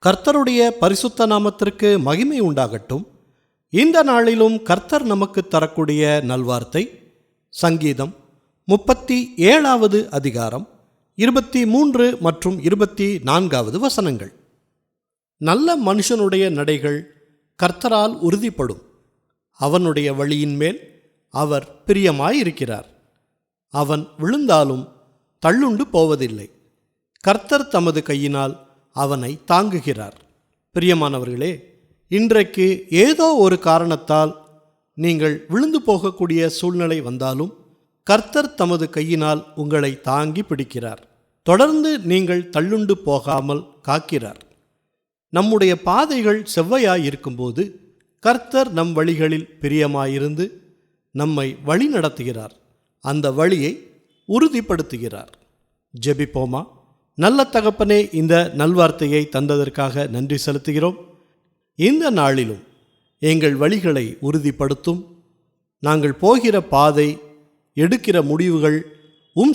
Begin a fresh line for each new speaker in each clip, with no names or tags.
கர்த்தருடைய பரிசுத்த நாமத்திற்கு மகிமை உண்டாகட்டும். இந்த நாளிலும் கர்த்தர் நமக்கு தரக்கூடிய நல்வார்த்தை சங்கீதம் 37வது அதிகாரம் 23 மற்றும் 24வது வசனங்கள். நல்ல மனுஷனுடைய நடைகள் கர்த்தரால் உறுதிப்படும், அவனுடைய வழியின் மேல் அவர் பிரியமாயிருக்கிறார். அவன் விழுந்தாலும் தள்ளுண்டு போவதில்லை, கர்த்தர் தமது கையினால் அவனை தாங்குகிறார். பிரியமானவர்களே, இன்றைக்கு ஏதோ ஒரு காரணத்தால் நீங்கள் விழுந்து போகக்கூடிய சூழ்நிலை வந்தாலும் கர்த்தர் தமது கையினால் உங்களை தாங்கி பிடிக்கிறார். தொடர்ந்து நீங்கள் தள்ளுண்டு போகாமல் காக்கிறார். நம்முடைய பாதைகள் செவ்வையாய் இருக்கும்போது கர்த்தர் நம் வழிகளில் பிரியமாயிருந்து நம்மை வழி நடத்துகிறார், அந்த வழியை உறுதிப்படுத்துகிறார். ஜெபிப்போமா. நல்ல தகப்பனே, இந்த நல்வார்த்தையை தந்ததற்காக நன்றி செலுத்துகிறோம். இந்த நாளிலும் எங்கள் வழிகளை உறுதிப்படுத்தும். நாங்கள் போகிற பாதை, எடுக்கிற முடிவுகள்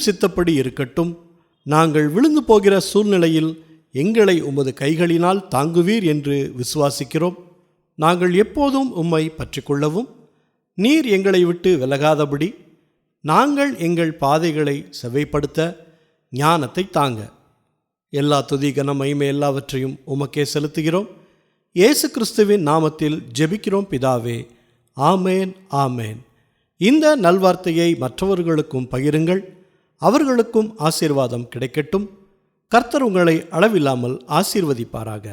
சித்தப்படி இருக்கட்டும். நாங்கள் விழுந்து போகிற சூழ்நிலையில் எங்களை உமது கைகளினால் தாங்குவீர் என்று விசுவாசிக்கிறோம். நாங்கள் எப்போதும் உம்மை பற்றிக்கொள்ளவும், நீர் எங்களை விட்டு விலகாதபடி நாங்கள் எங்கள் பாதைகளை செவ்வைப்படுத்த ஞானத்தை தாங்க. எல்லா துதி கன மகிமை எல்லாவற்றையும் உமக்கே செலுத்துகிறோம். இயேசு கிறிஸ்துவின் நாமத்தில் ஜெபிக்கிறோம் பிதாவே, ஆமேன், ஆமேன். இந்த நல்வார்த்தையை மற்றவர்களுக்கும் பகிருங்கள், அவர்களுக்கும் ஆசீர்வாதம் கிடைக்கட்டும். கர்த்தர் உங்களை அளவில்லாமல் ஆசீர்வதிப்பாராக.